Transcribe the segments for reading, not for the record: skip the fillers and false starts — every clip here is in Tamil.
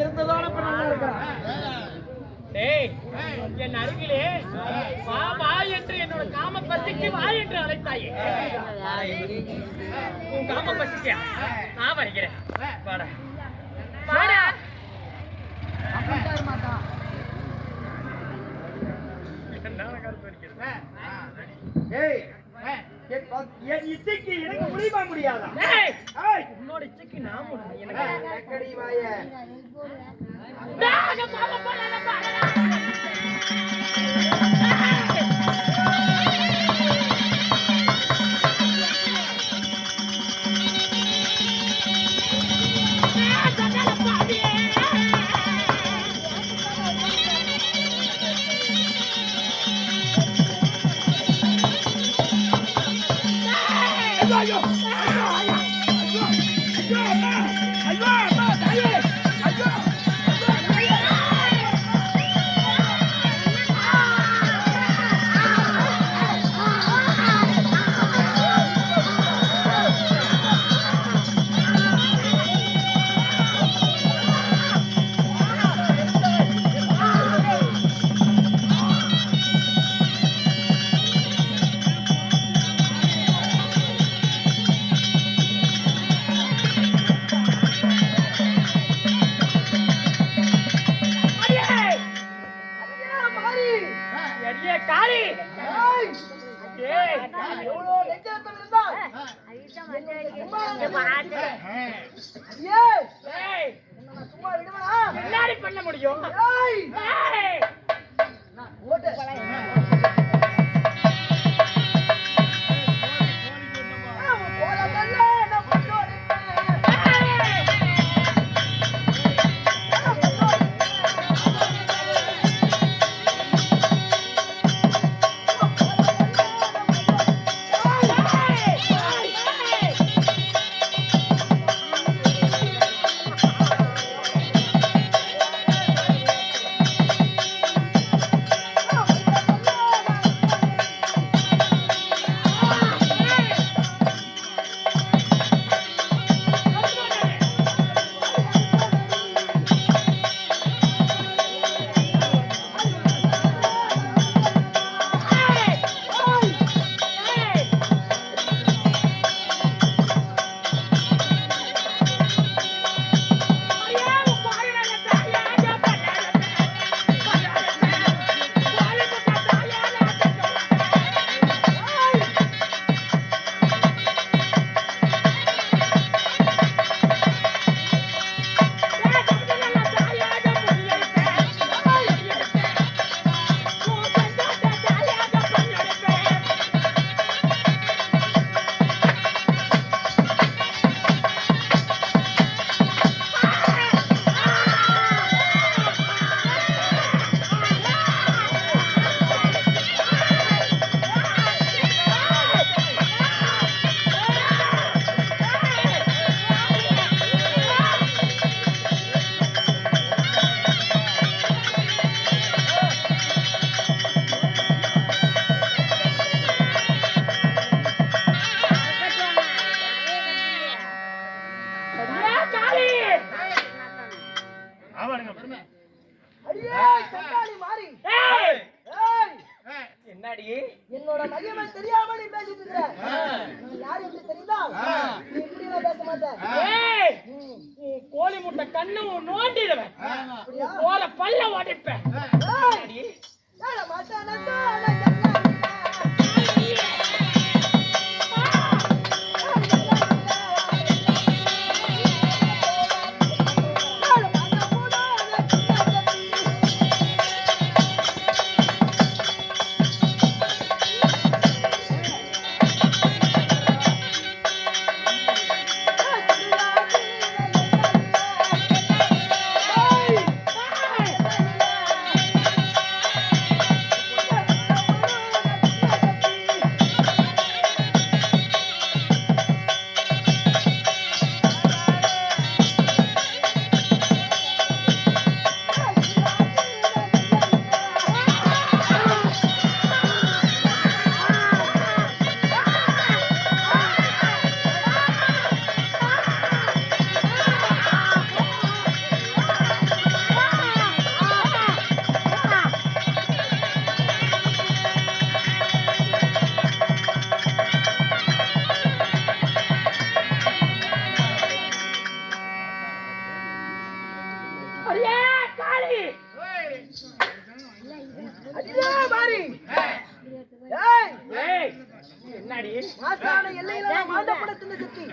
இருந்ததோட என் அருகிலே வா வா என்று என்னோட காம பசிக்கு வா என்று அழைத்தாயே. உன் காம பசிக்க நான் வருகிறேன். வாடா வாடா. என் இச்சைக்கு எனக்கு முடியுமா முடியாதா? உன்னோட இச்சைக்கு நான் பண்ண முடியும். என்னோட மகிமை தெரியாம நீ பேசிட்டு இருக்க. யாரு எப்படி தெரியுதா? நீ இப்படி எல்லாம் பேச மாட்டேன். கோழி முட்டை கண்ணு நோண்டிடுவேன். போற பல்ல ஓடிப்பேன். அடியே காளி அடியே மாறி ஏய் ஏய் என்னடி மாசான எல்லையில மாண்டப்படத்துல சுத்தி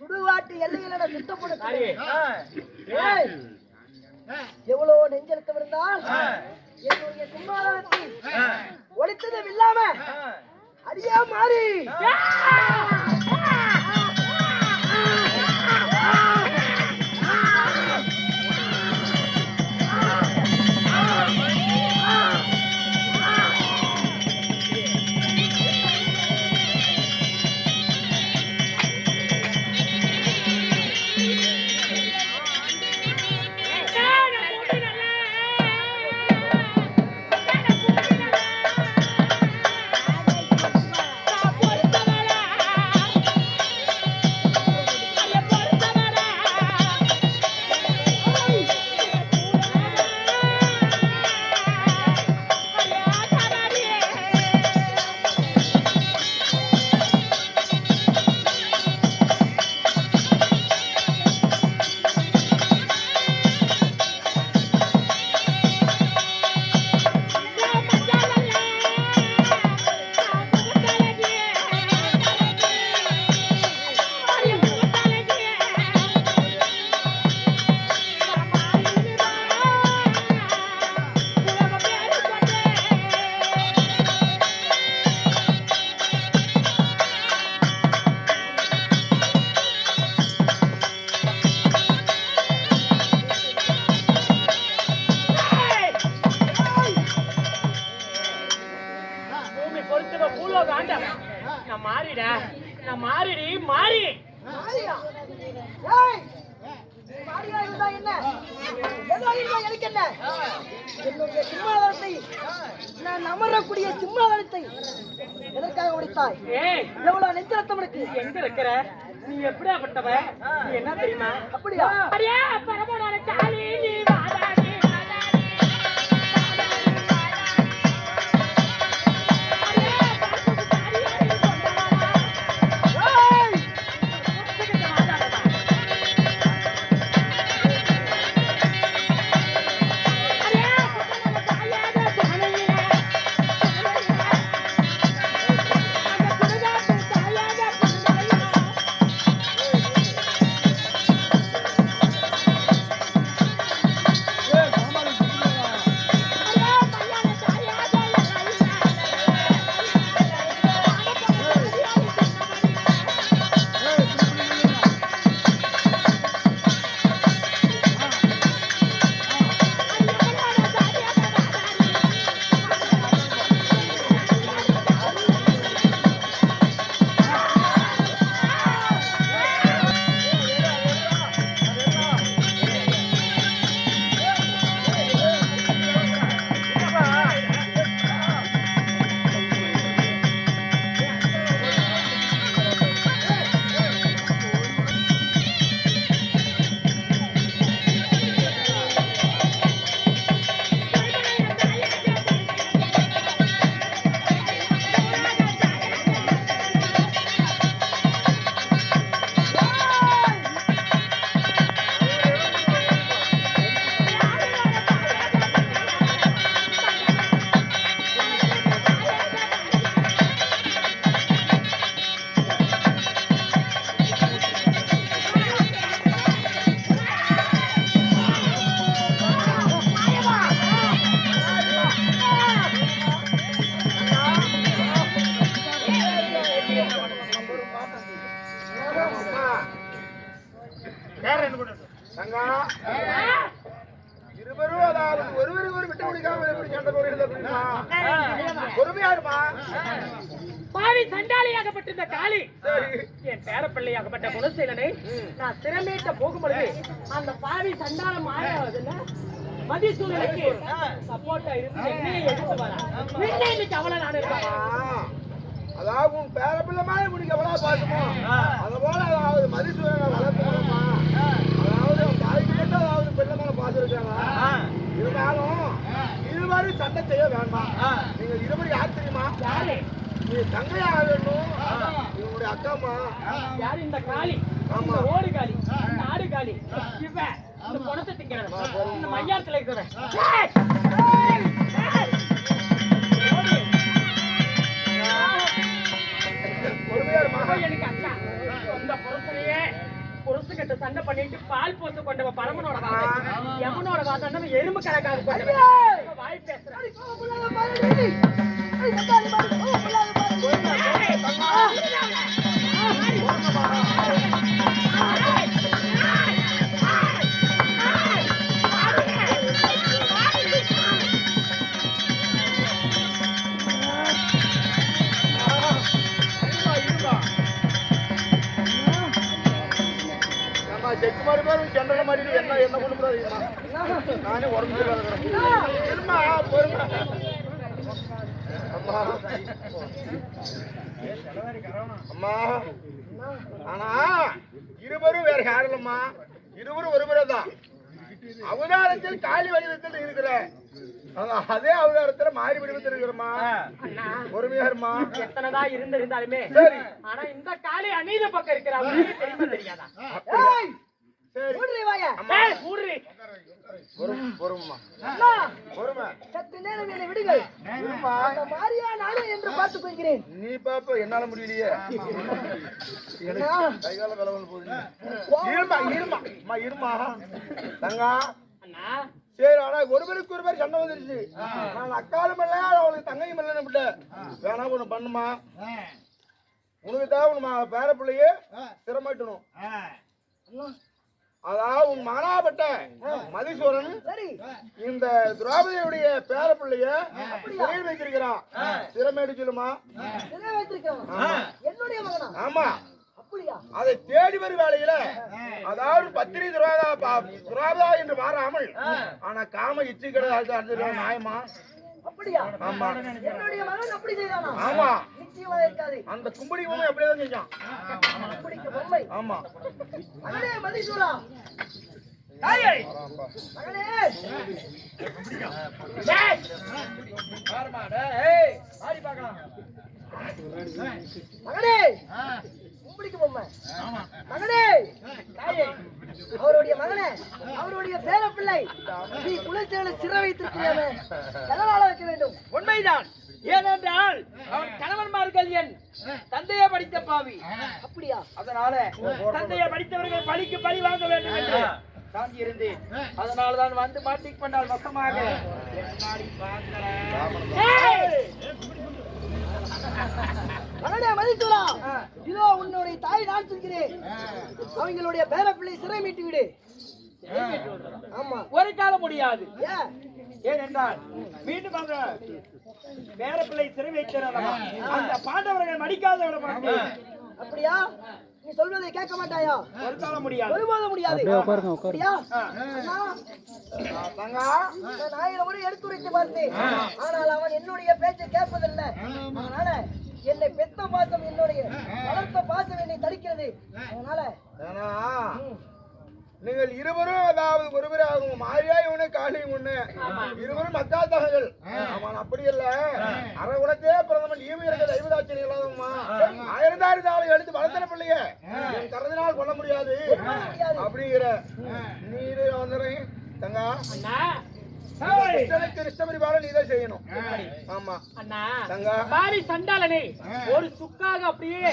சுடுகாட்டு எல்லையில சுத்தப்படத்துல ஏய் எவ்வளவு நெஞ்செழுத்தம் இருந்தால் என்னுடைய சிம்மாசனத்தை ஒழித்ததும் இல்லாம அடியா மாறி என்னுடைய சிம்மாசனத்தை நான் அமரக்கூடிய சிம்மாசனத்தை எதற்காக உடைத்தாய்? எவ்வளவு நெஞ்சரத்தம் இருக்கு எங்க இருக்கிற நீ எப்படியாப்பட்டவ நீ என்ன தெரியுமா? அப்படியா பரமோட காளி நீ வாடாடி இருவரும் அதாவது ஒருவருக்கு ஒரு விட்டு முடிக்காம எப்படி சண்டை போடுகிறது பொறுமையாருமா பாவி சண்டாளியாகப்பட்டிருந்த காளி என் பேரப்பிள்ளையாகப்பட்ட குணசீலனை நான் திறமேற்ற போகும்பொழுது அந்த பாவி சண்டாளம் ஆயாவதுன்னா மதிசூழலுக்கு சப்போர்ட்டா இருந்து என்னையே எடுத்து வரா இன்னைக்கு அவளை நான் இருப்பாங்க அதாவது உன் பேரப்பிள்ளை மாதிரி முடிக்க எவ்வளவு பாசமோ அது போல அதாவது மதிசூழலை வளர்த்துக்கணுமா அதாவது தாய்க்கு மட்டும் அதாவது பிள்ளை மேல பாசம் இருக்காங்க இருந்தாலும் இருவரு சண்டை செய்ய வேண்டாம் நீங்க இருவரு யார் தெரியுமா நீ தங்கையா வேணும் இவனுடைய அக்காமா யாரு இந்த காளி ஓடு காளி நாடு ஓடு காலி இவன் இந்த பணத்தை திங்கிறவன் இந்த மையாரத்துல இருக்கிறவன் எனக்கு அக்கா சொந்த புருஷனையே புருஷகிட்ட சண்டை பண்ணிட்டு பால் போட்டு கொண்டவ பரமனோட வாதம் யமனோட வாதம் எறும்பு கணக்காக வாய் பேசுறேன் செக்கு மாதிரி பேர் செண்டல மாதிரி என்ன என்ன கொண்டு போறாருமா நானே உடம்பு இருமா பொறுமை அம்மா ஆனா இருவரும் வேற யாரும் இல்லம்மா இருவரும் ஒருவரே தான் அவதாரத்தில் காலி வடிவத்தில் இருக்கிற அதே அவதாரத்துல மாறி வடிவத்தில் இருக்கிறமா பொறுமையாருமா எத்தனைதான் இருந்தாலுமே ஆனா இந்த காலி அநீத பக்கம் இருக்கிற தெரியுமா தெரியாதா நீ பாப்ப என்னால முடியலையே கைகால விலவல் போகுது இருமா தங்கா சரி ஆனா ஒருவருக்கு ஒருவர் சண்டை வந்துருச்சு நான் அக்காலும் இல்ல அவளுக்கு தங்கையும் இல்லைன்னு விட்ட வேணா ஒண்ணு பண்ணுமா உனக்கு தான் உன் பேர பிள்ளைய சிரமட்டணும் அதாவது உன் மகனாப்பட்ட மதிசூரன் இந்த திரௌபதியுடைய பேர பிள்ளைய சிறையில் வைத்திருக்கிறான் சிரமேடு சொல்லுமா ஆமா அதை தேடி வரும் வேலையில அதாவது பத்திரி துராதா என்று மாறாமல் ஆனா காம இச்சு கிடையாது நியாயமா அப்படியா ஆமா என்னுடைய மகன் அப்படி செய்தானா ஆமா நிச்சயமா இருக்காது அந்த கும்படி பொம்மை அப்படியே தான் செஞ்சான் கும்படிக்கு பொம்மை ஆமா அண்ணே மதிசூரா தாயே மகனே டேய் பாருமா டேய் ஆடி பார்க்கலாம் மகனே கும்படிக்கு பொம்மை ஆமா மகனே தாயே அவருடைய மகனே அவருடைய பேர பிள்ளை நீ குலசேல சிறை வைத்திருக்கிறானே எதனால வைக்க வேண்டும் உண்மைதான் ஏனென்றால் அவன் கணவன்மார்கள் என் தந்தையை படித்த பாவி அப்படியா அதனால தந்தையை படித்தவர்கள் பழிக்கு பழி வாங்க வேண்டும் என்று தாண்டி இருந்தேன் அதனாலதான் வந்து மாட்டிக் கொண்டால் வசமாக மகனே மதிசூரா இதோ உன்னுடைய தாய் நான் சொல்கிறேன் அவங்களுடைய பேர பிள்ளை சிறை மீட்டு விடு ஆமா ஒரு காலம் முடியாது ஏன் ஏனென்றால் மீண்டும் அந்த பேர பிள்ளை சிறை வைக்கிறார் அந்த பாண்டவர்கள் மடிக்காத விட மாட்டேன் அப்படியா நீ சொல்வதை கேட்க மாட்டாயா ஒரு காலம் முடியாது ஒருபோதும் முடியாது அப்படியா நான் ஆயிரம் முறை எடுத்துரைத்து பார்த்தேன் ஆனால் அவன் என்னுடைய பேச்சை கேட்பதில்லை அதனால என்னை பெத்த பாசம் என்னுடைய வளர்த்த பாசம் என்னை தடுக்கிறது அதனால நீங்கள் இருவரும் அதாவது ஒருவராகும் மாரியாய் ஒண்ணு காளியும் ஒண்ணு இருவரும் மக்கள் தகவல் அவன் அப்படி இல்ல அறகுணத்தே பிரதமன் ஈவு இருக்க தெய்வதாச்சரியம் இல்லாதம்மா 1000 ஆளு எடுத்து வளர்த்தன பிள்ளைய என் கருதினால் கொள்ள முடியாது அப்படிங்கிற நீரு வந்துடுறேன் தங்கா நீதான் செய்யணும் ஆமா அண்ணா பாரி சண்டாளனை ஒரு சுக்காக அப்படியே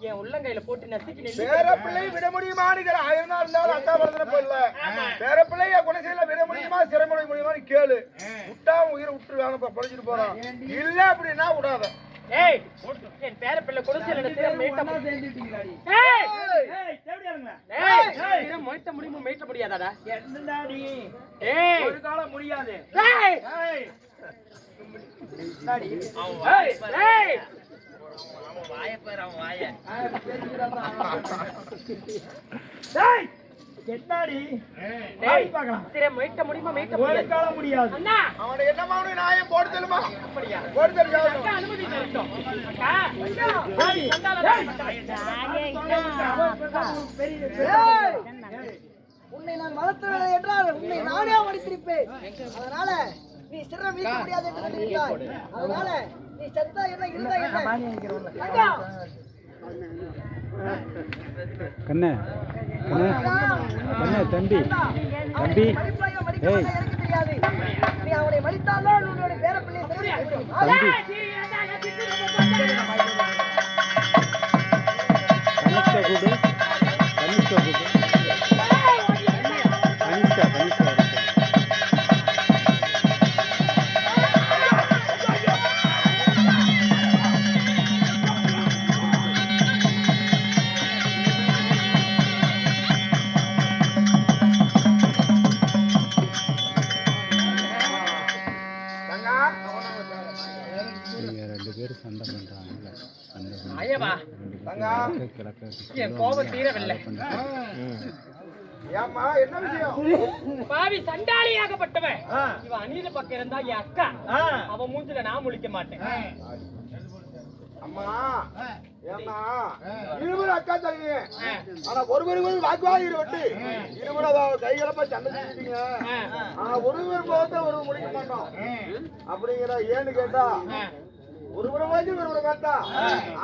என் உள்ளங்கையில போட்டு நசுக்கி பேர பிள்ளை விட முடியுமானுங்கிற 1000 இருந்தாலும் அக்கா வளர்ந்தன போயிடல பேர பிள்ளைய குணசையில விட முடியுமா சிறைமுறை முடியுமான்னு கேளு விட்டா உயிரை விட்டுருவாங்க பொழைச்சிட்டு போறான் இல்ல அப்படின்னா விடாத ஏய் என் பேர பிள்ளை குணசையில சிறை மேய்ட்ட முடியுமா மேய்ட்ட முடியாதாடா என்னடாடி ஏய் ஒரு காலம் முடியாது ஏய் என்னடி சிறை மீட்ட முடியுமா மீட்ட முடியாது அண்ணா அவனை என்னமா நாயம் போட்டு தெரியுமா அப்படியா போட்டு தெரியும் அனுமதி தரட்டும் உன்னை நான் வளர்த்தவில்லை என்றால் உன்னை நானே மடித்திருப்பேன் அதனால நீ சிறை மீட்க முடியாது என்று கண்டிருக்கிறாய் அதனால நீ செத்தா என்ன இருந்தா என்ன கண்ணே தம்பி தம்பி மடிப்பாக மடிக்க எனக்கு தெரியாது. நீ அவனை மடித்தால்தான் உன்னுடைய பேரப்பிள்ளை சரி. கனிஷ்கா கூடு கனிஷ்கா கூடு கனிஷ்கா கனிஷ்கா தங்கா இங்க 2 பேரும் சண்டை பண்றாங்கல்ல சண்டை ஐயவா தங்கா என் கோபம் தீரவில்லை. ஏம்மா என்ன விஷயம்? பாவி சண்டாளியாகப்பட்டவன் இவன் அணியில பக்கம் இருந்தா என் அக்கா அவன் மூஞ்சில நான் முழிக்க மாட்டேன். அம்மா ஏம்மா இருவர் அக்கா தங்கி ஆனா ஒருவர் வாக்குவாதம் ஈடுபட்டு இருவர் அதாவது கைகளப்ப சண்டை செஞ்சுட்டீங்க. ஆனா ஒருவர் போகத்த ஒரு முடிக்க மாட்டோம் அப்படிங்கிற ஏன்னு கேட்டா ஒருவரை வந்து ஒருவரை பார்த்தா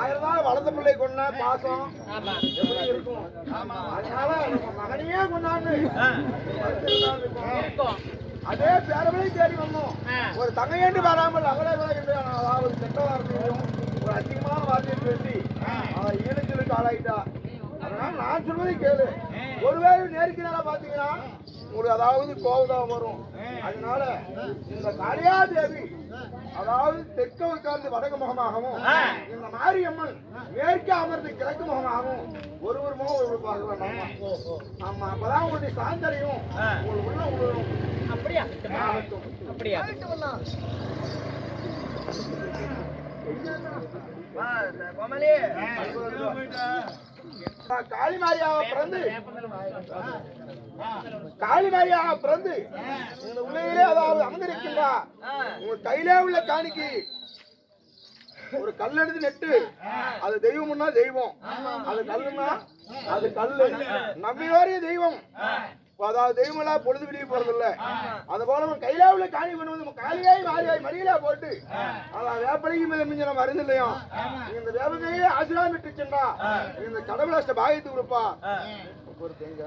1000 நாள் வளர்ந்த பிள்ளை கொண்ட பாசம் எப்படி இருக்கும். அதனால நம்ம மகனையே கொண்டாந்து அதே பேரவளை தேடி வந்தோம். ஒரு தங்கையேண்டு வராமல் அகலை அதாவது கெட்ட வார்த்தையும் ஒரு அசிங்கமான வார்த்தையை பேசி ஈடுகளுக்கு ஆளாயிட்டா. அதனால நான் சொல்வதை கேளு. ஒருவேளை நேருக்கு நேரம் பாத்தீங்கன்னா உங்களுக்கு அதாவது கோபம் வரும். அதனால இந்த காளியாதேவி அதாவது தெற்க உட்கார்ந்து வடக்கு முகமாகவும் இந்த மாரியம்மன் மேற்கே அமர்ந்து கிழக்கு முகமாகவும் ஒருவர் முகம் ஒருவர் பார்க்க வேண்டாம். ஆமா அப்பதான் உங்களுடைய சாந்தரையும் உங்களுக்கு உள்ள உணரும். அப்படியா அப்படியா காளிமாரியாக பிறந்து இந்த உலகிலே அதாவது அமர்ந்திருக்கின்றா. உங்க கையிலே உள்ள காணிக்கு ஒரு கல் எடுத்து நெட்டு அது தெய்வம்னா தெய்வம், அது கல்லுன்னா அது கல்லு. நம்பினோரிய தெய்வம் அதாவது தெய்வம் எல்லாம் பொழுது விடிய போறது இல்ல. அது போல நம்ம கையில உள்ள காணி பண்ணுவது காலியாய் மாறியாய் மடியில போட்டு அதான் வேப்பலைக்கு மிஞ்ச நம்ம அறிந்து இல்லையா. இந்த வேப்பகையே ஆசிரியா விட்டு சென்றா இந்த கடவுளாஷ்ட பாகித்து கொடுப்பா. பொறுத்தேங்க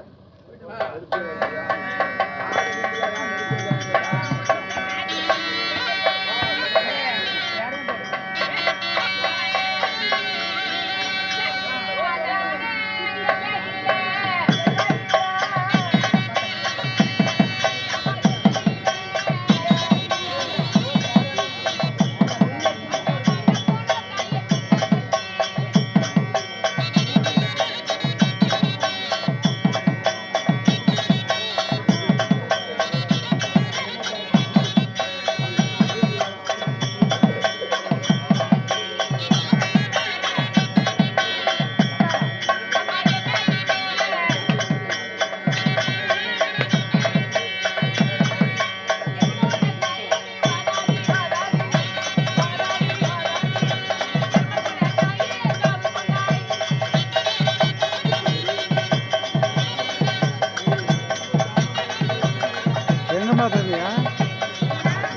எங்கம்மா போயிருந்தியா?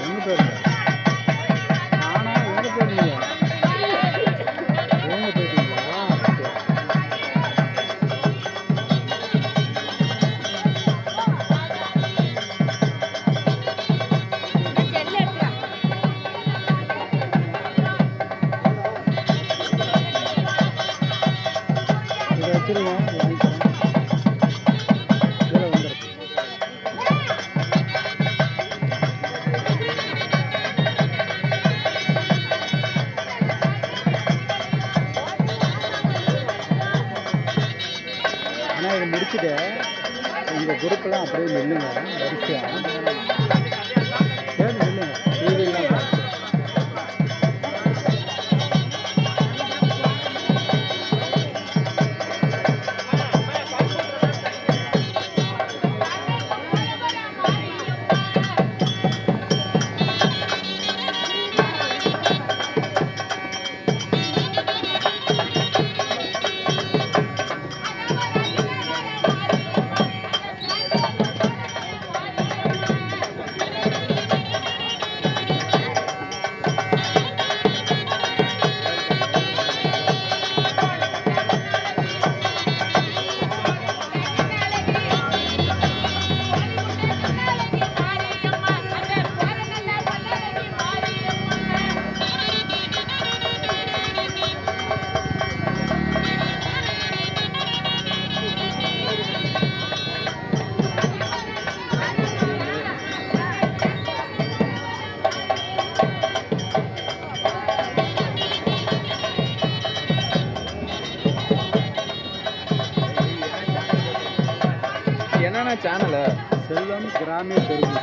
எங்க போயிருந்த? நானா எங்க போயிருந்தீங்க? எங்க போயிருந்தீங்களா? இதை வச்சிருங்க வாங்கிக்கிறேன். இதில் வந்துருக்கு. ஆனால் இதை முடிச்சுட்டு இந்த குரூப்பெல்லாம் அப்படியே நில்லுங்க வரிசையாக சரி நில்லுங்க டிவிலாம் பார்த்து செல்வம் கிராமிய தெருவு.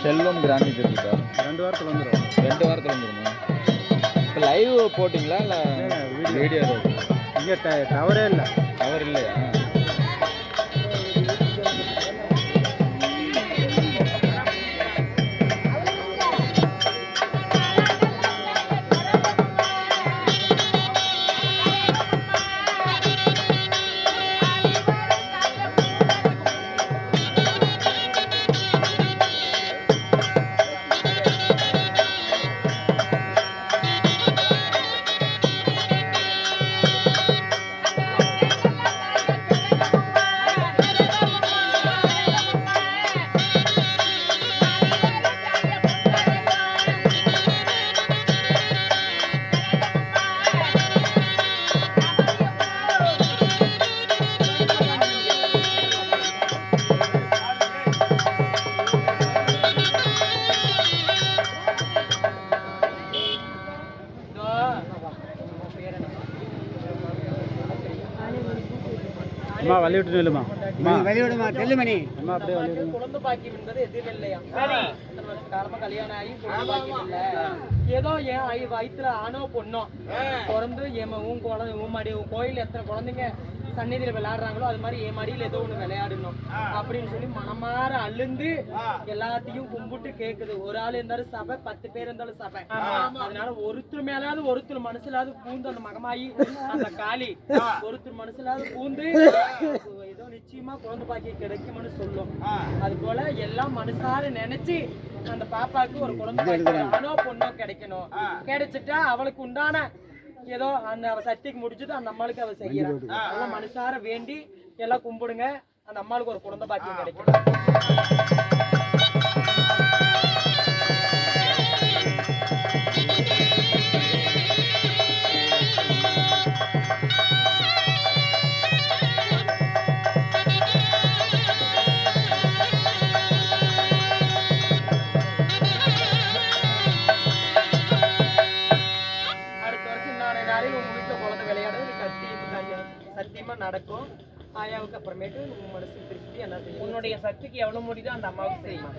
செல்வம் கிராமி தெரியுதா? 2 வாரத்தில் வந்துடும். 2 வாரத்தில் வந்துருமா? இப்போ லைவ் போட்டிங்களா இல்லை வீடியோ ஏதாவது? இங்கே டவரே இல்லை. டவர் இல்லையா? அம்மா வழி விட்டு நில்லுமா. அம்மா வெளியிடுமா தெல்லுமணி. அம்மா அப்படியே வழி விடுங்க. குழந்தை பாக்கியம் என்பது எதுவும் இல்லையா? சரி, இத்தனை வருஷ காலமா கல்யாணம் ஆகி குழந்தை பாக்கியம் இல்ல. ஏதோ என் வயித்துல ஆணோ பொண்ணோ பிறந்து உன் குழந்தை உன் கோயில் எத்தனை குழந்தைங்க சந்நிதியில விளையாடுறாங்களோ அது மாதிரி என் மடியில ஏதோ ஒண்ணு விளையாடணும் அப்படின்னு சொல்லி மனமாற அழுந்து எல்லாத்தையும் கும்பிட்டு கேக்குது. ஒரு ஆள் இருந்தாலும் சபை, 10 பேர் இருந்தாலும் சபை. அதனால ஒருத்தர் மேலாவது ஒருத்தர் மனசுலாவது பூந்து அந்த மகமாயி அந்த காளி ஒருத்தர் மனசுலாவது பூந்து ஏதோ நிச்சயமா குழந்தை பாக்கியம் கிடைக்கும்னு சொல்லும். அது போல எல்லாம் மனசார நினைச்சு அந்த பாப்பாவுக்கு ஒரு குழந்தை பாக்கியம் ஆணோ பொண்ணோ கிடைக்கணும். கிடைச்சிட்டா அவளுக்கு உண்டான ஏதோ அந்த அவ சக்திக்கு முடிச்சுட்டு அந்த அம்மாளுக்கு அவ செய்யறான். அதெல்லாம் மனசார வேண்டி எல்லாம் கும்பிடுங்க. அந்த அம்மாளுக்கு ஒரு குழந்தை பாக்கியம் கிடைக்கும். உங்க வீட்டுல குழந்தை விளையாடுறது சத்தியமா நடக்கும். ஆயாவுக்கு அப்புறமேட்டு மனசு திருப்தி என்ன செய்யும். உன்னுடைய சக்திக்கு எவ்வளவு முடியுதோ அந்த அம்மாவுக்கு செய்யும்.